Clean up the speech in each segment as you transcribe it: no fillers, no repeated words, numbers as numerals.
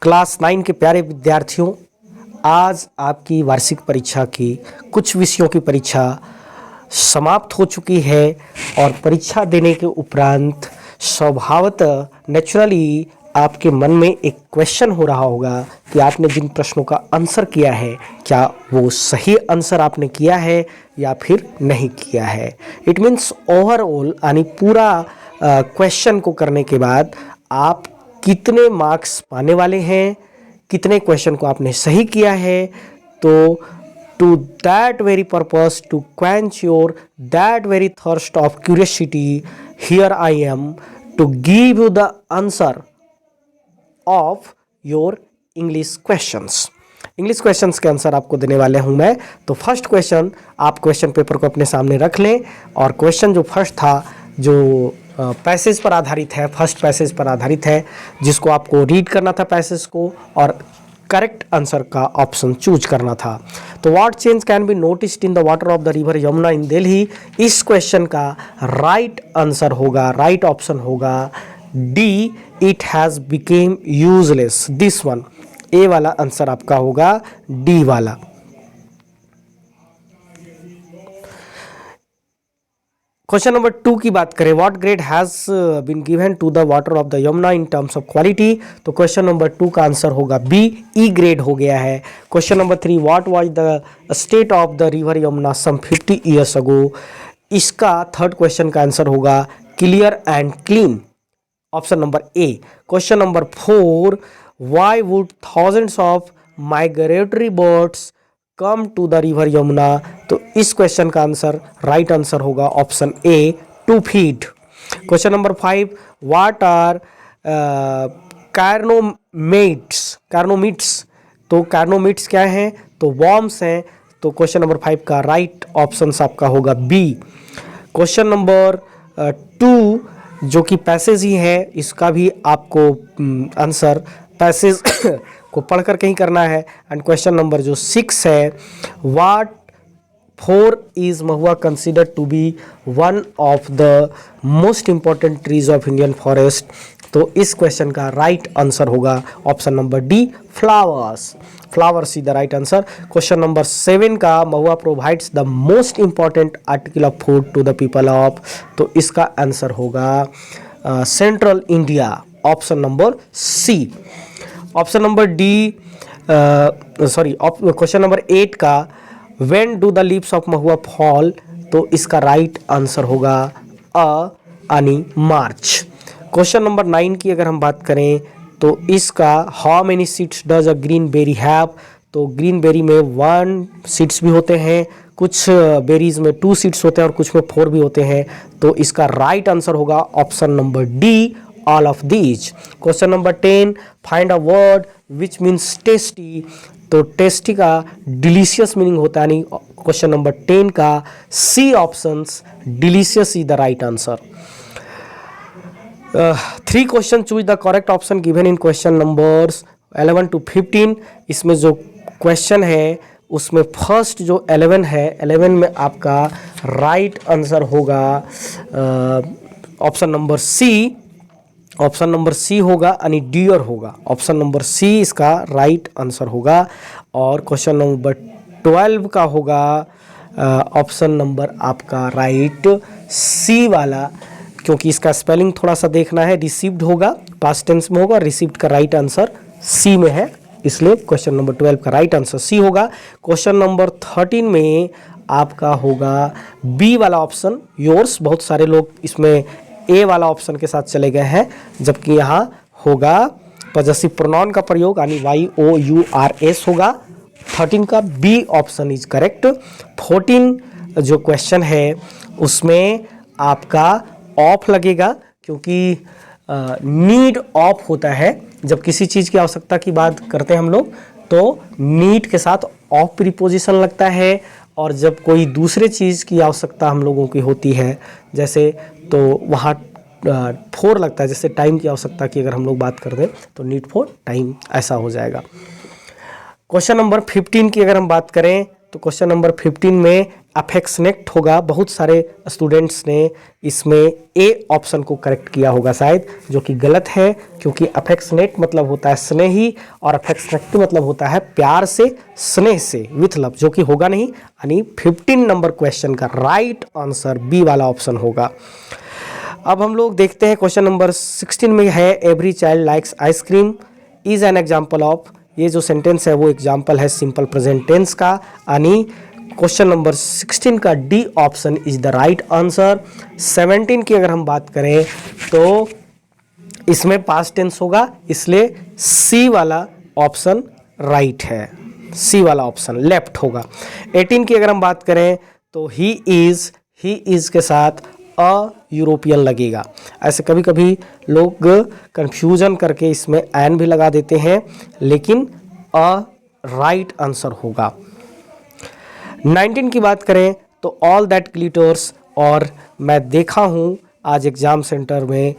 Class 9 के प्यारे विद्यार्थियों, आज आपकी वार्षिक परीक्षा की कुछ विषयों की परीक्षा समाप्त हो चुकी है और परीक्षा देने के उपरांत स्वभावतः नेचुरली आपके मन में एक क्वेश्चन हो रहा होगा कि आपने जिन प्रश्नों का आंसर किया है क्या वो सही आंसर आपने किया है या फिर नहीं किया है। इट मीन्स ओवरऑल यानी पूरा क्वेश्चन को करने के बाद आप कितने मार्क्स पाने वाले हैं, कितने क्वेश्चन को आपने सही किया है। तो to that very purpose, to quench your that very thirst of curiosity, here I am to give you the answer of your English questions. English questions के आंसर आपको देने वाले हूं मैं। तो फर्स्ट क्वेश्चन, आप क्वेश्चन पेपर को अपने सामने रख लें और क्वेश्चन जो फर्स्ट था, जो पैसेज पर आधारित है, फर्स्ट पैसेज पर आधारित है, जिसको आपको रीड करना था पैसेज को और करेक्ट आंसर का ऑप्शन चूज करना था। तो what change can be noticed in the water of the river Yamuna in Delhi, इस क्वेश्चन का राइट आंसर होगा, राइट ऑप्शन होगा D, it has become useless. This one, A वाला आंसर आपका होगा डी वाला। क्वेश्चन नंबर 2 की बात करें, what grade has been given to the water of the Yamuna in terms of quality, तो क्वेश्चन नंबर 2 का आंसर होगा बी, ई ग्रेड हो गया है। Question number 3, what was the state of the river Yamuna some 50 years ago, इसका third question का answer होगा clear and clean, option number A. Question number 4, why would thousands of migratory birds come to the river Yamuna, तो इस question का answer right answer होगा option A, to feed. Question number 5, what are cormorants, तो cormorants क्या हैं, तो worms हैं। तो क्वेश्चन नंबर 5 का राइट ऑप्शन आपका होगा बी। क्वेश्चन नंबर 2 जो कि पैसेज ही है, इसका भी आपको आंसर पैसेज को पढ़कर कहीं करना है। एंड क्वेश्चन नंबर जो 6 है, what for is mahua considered to be one of the most important trees of Indian forest, तो इस क्वेश्चन का राइट आंसर होगा option number D, flowers. Flowers is the right answer. Question number 7 का, mahua provides the most important article of food to the people of, तो इसका answer होगा central India, option number C. Option number D, question number 8 का, when do the leaves of Mahua fall, तो इसका right answer होगा अ यानी मार्च। Question number 9 की अगर हम बात करें तो इसका, how many seeds does a green berry have, तो ग्रीन बेरी में 1 सीड्स भी होते हैं, कुछ बेरीज में 2 सीड्स होते हैं और कुछ में 4 भी होते हैं, तो इसका राइट आंसर होगा option number D, all of these. Question number 10, find a word which means tasty, तो टेस्टी का डिलीशियस मीनिंग होता है, यानी क्वेश्चन नंबर 10 का C options, delicious is the right answer. 3 question, choose the correct option given in question numbers 11 to 15। इसमें जो question है उसमें फर्स्ट जो 11 है, 11 में आपका राइट आंसर होगा option number C, option number C होगा यानी डियर होगा, ऑप्शन नंबर सी इसका राइट आंसर होगा। और क्वेश्चन नंबर 12 का होगा ऑप्शन नंबर आपका राइट सी वाला, क्योंकि इसका स्पेलिंग थोड़ा सा देखना है, रिसीव्ड होगा, पास्ट टेंस में होगा, रिसीव्ड का राइट आंसर सी में है, इसलिए क्वेश्चन नंबर 12 का राइट आंसर सी होगा। क्वेश्चन नंबर 13 में आपका होगा बी वाला ऑप्शन, योर्स। बहुत सारे लोग इसमें ए वाला ऑप्शन के साथ चले गए हैं, जबकि यहाँ होगा पॉजेसिव प्रोनाउन का प्रयोग यानी YOURS होगा। 13 का बी ऑप्शन इज करेक्ट। 14 जो क्वेश्चन है उसमें आपका ऑफ लगेगा, क्योंकि नीड ऑफ होता है जब किसी चीज़ की आवश्यकता की बात करते हैं हम लोग, तो नीड के साथ ऑफ प्रीपोजिशन लगता है, और जब कोई दूसरे चीज़ की आवश्यकता हम लोगों की होती है जैसे, तो वहाँ फोर लगता है। जैसे टाइम की आवश्यकता की अगर हम लोग बात कर दें तो नीड फॉर टाइम, ऐसा हो जाएगा। क्वेश्चन नंबर 15 की अगर हम बात करें तो क्वेश्चन नंबर 15 में अफेक्शनेट होगा। बहुत सारे स्टूडेंट्स ने इसमें ए ऑप्शन को करेक्ट किया होगा शायद, जो कि गलत है, क्योंकि अफेक्शनेट मतलब होता है स्नेही और अफेक्शनेट मतलब होता है प्यार से, स्नेह से, विथ लव, जो कि होगा नहीं। यानी 15 नंबर क्वेश्चन का राइट आंसर बी वाला ऑप्शन होगा। अब हम लोग देखते हैं क्वेश्चन नंबर 16 में है every child likes ice cream is an example of. ये जो सेंटेंस है वो एग्जाम्पल है सिंपल प्रेजेंट टेंस का, यानी क्वेश्चन नंबर 16 का D option is the right answer. 17 की अगर हम बात करें तो इसमें पास्ट टेंस होगा, इसलिए सी वाला ऑप्शन राइट है, सी वाला ऑप्शन लेफ्ट होगा। 18 की अगर हम बात करें तो ही इज के साथ अ यूरोपियन लगेगा। ऐसे कभी कभी लोग कंफ्यूजन करके इसमें एन भी लगा देते हैं, लेकिन अ राइट आंसर होगा। 19 की बात करें तो ऑल दैट ग्लिटर्स, और मैं देखा हूँ आज एग्ज़ाम सेंटर में,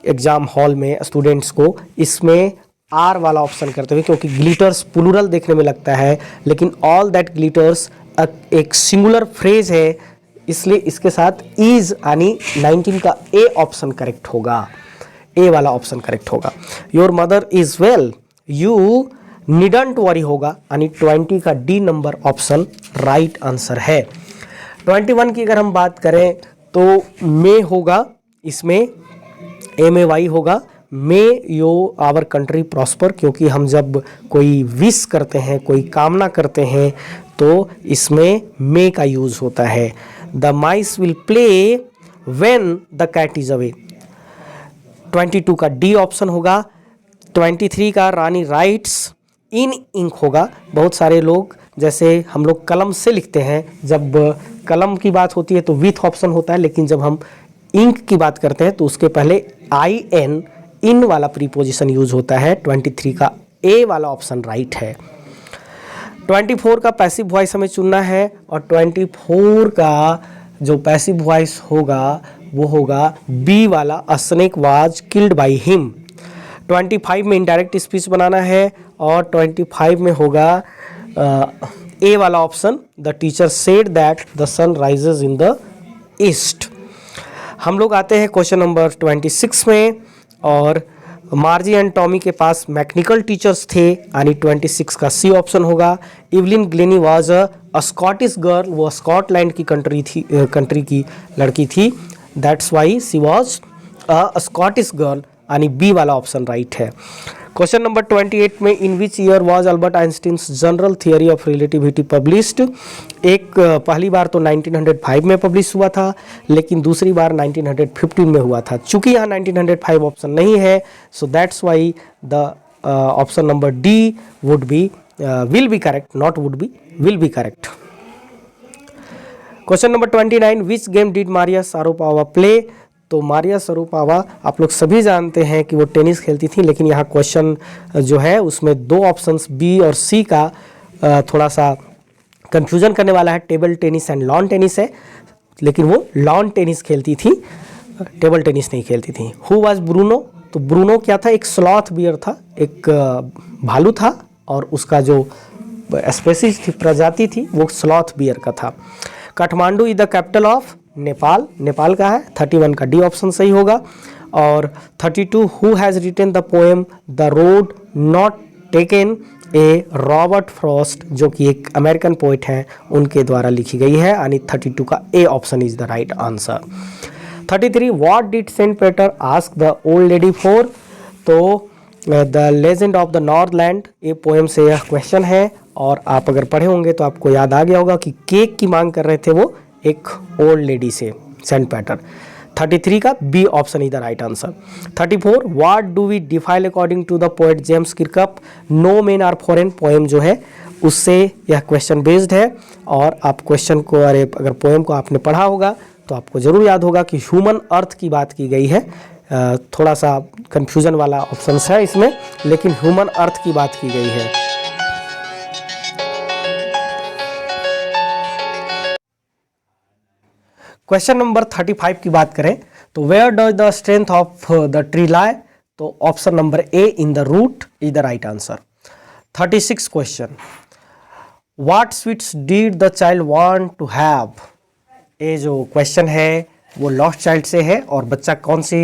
एग्ज़ाम हॉल में स्टूडेंट्स को इसमें आर वाला ऑप्शन करते हुए, क्योंकि ग्लिटर्स प्लूरल देखने में लगता है, लेकिन ऑल दैट ग्लिटर्स एक सिंगुलर फ्रेज है, इसलिए इसके साथ इज यानी 19 का ए ऑप्शन करेक्ट होगा, ए वाला ऑप्शन करेक्ट होगा। Your mother is well, you needn't worry होगा, यानी 20 का D number option right answer है। 21 की अगर हम बात करें तो मे होगा, इसमें MAY होगा, मे यो आवर कंट्री प्रॉस्पर, क्योंकि हम जब कोई विश करते हैं, कोई कामना करते हैं, तो इसमें मे का यूज होता है। The mice will play when the cat is away, 22 का डी ऑप्शन होगा। 23 का रानी राइट्स इन इंक होगा। बहुत सारे लोग, जैसे हम लोग कलम से लिखते हैं, जब कलम की बात होती है तो विथ ऑप्शन होता है, लेकिन जब हम इंक की बात करते हैं तो उसके पहले IN इन वाला प्रीपोजिशन यूज होता है। 23 का ए वाला ऑप्शन राइट है। 24 का पैसिव वॉइस हमें चुनना है, और 24 का जो पैसिव वॉइस होगा वो होगा बी वाला, अ snake was killed by him. 25 में इनडायरेक्ट स्पीच बनाना है, और 25 में होगा ए वाला option, the teacher said that the sun rises in the east. हम लोग आते हैं क्वेश्चन नंबर 26 में, और मार्जी एंड टॉमी के पास मैकेनिकल टीचर्स थे, यानी 26 का सी ऑप्शन होगा। Evelyn Glennie was a Scottish girl, वो स्कॉटलैंड की कंट्री की लड़की थी, that's why she was a Scottish girl, यानी बी वाला ऑप्शन राइट है। क्वेश्चन नंबर 28 में in which year was Albert Einstein's general theory of relativity published. एक पहली बार तो 1905 में पब्लिश हुआ था, लेकिन दूसरी बार 1915 में हुआ था। चूंकि यहाँ 1905 ऑप्शन नहीं है, so that's why the option number D would be will be correct, not would be, will be correct. Question number 29, which game did Maria Sharapova play. तो मारिया शारापोवा आप लोग सभी जानते हैं कि वो टेनिस खेलती थी, लेकिन यहाँ क्वेश्चन जो है उसमें दो ऑप्शंस बी और सी का थोड़ा सा कंफ्यूजन करने वाला है। Table tennis and lawn tennis है, लेकिन वो लॉन टेनिस खेलती थी, टेबल टेनिस नहीं खेलती थी। हु वाज ब्रूनो, तो ब्रूनो क्या था, एक स्लॉथ बियर था, एक भालू था, और उसका जो स्पेसीज थी, प्रजाति थी, वो स्लॉथ बियर का था। Kathmandu is the capital of Nepal, Nepal का है, 31 का डी ऑप्शन सही होगा। और 32, who has written the poem the road not taken, A Robert Frost, जो कि एक अमेरिकन पोइट हैं, उनके द्वारा लिखी गई है, यानी 32 का A option is the right answer. 33, what did saint Peter ask the old lady for. तो the legend of the northland, ये पोएम से यह क्वेश्चन है, और आप अगर पढ़े होंगे तो आपको याद आ गया होगा कि केक की मांग कर रहे थे वो एक ओल्ड लेडी से, सेंट पीटर। 33 का B option is the right answer. 34, what do we define according to the poet James Kirkup, no men are foreign, poem जो है उससे यह क्वेश्चन बेस्ड है। और आप क्वेश्चन को, अगर पोएम को आपने पढ़ा होगा तो आपको जरूर याद होगा कि ह्यूमन अर्थ की बात की गई है। थोड़ा सा कंफ्यूजन वाला ऑप्शन है इसमें, लेकिन ह्यूमन अर्थ की बात की गई है। क्वेश्चन नंबर 35 की बात करें तो where does the strength of the tree lie, तो option number A in the root is the right answer. 36 question, what sweets did the child want to have. ये जो क्वेश्चन है वो लॉस्ट चाइल्ड से है और बच्चा कौन सी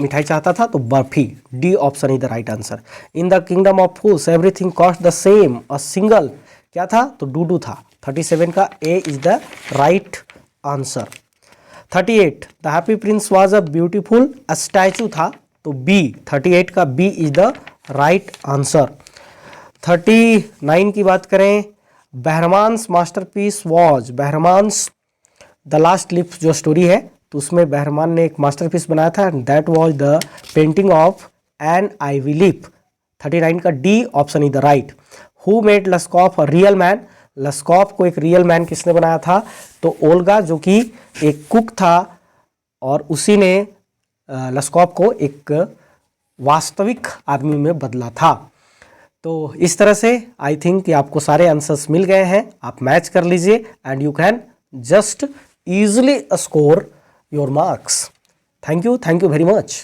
मिठाई चाहता था, तो barfi. D option is the right answer. In the kingdom of fools everything cost the same, a single क्या था, तो डूडू था। 37 का A is the right answer. 38 the happy prince was a beautiful, a statue था, तो बी। 38 का B is the right answer. 39 की बात करें, Behrman's masterpiece was, Behrman's the last leaf जो स्टोरी है, तो उसमें बहरमान ने एक मास्टरपीस बनाया था, that was the painting of an ivy leaf. 39 का D option is the right. Who made Laskoff a real man, Laskoff को एक रियल मैन किसने बनाया था, तो ओल्गा जो कि एक कुक था और उसी ने लस्कॉफ को एक वास्तविक आदमी में बदला था। तो इस तरह से आई थिंक कि आपको सारे आंसर्स मिल गए हैं, आप मैच कर लीजिए and you can just easily score your marks. Thank you very much.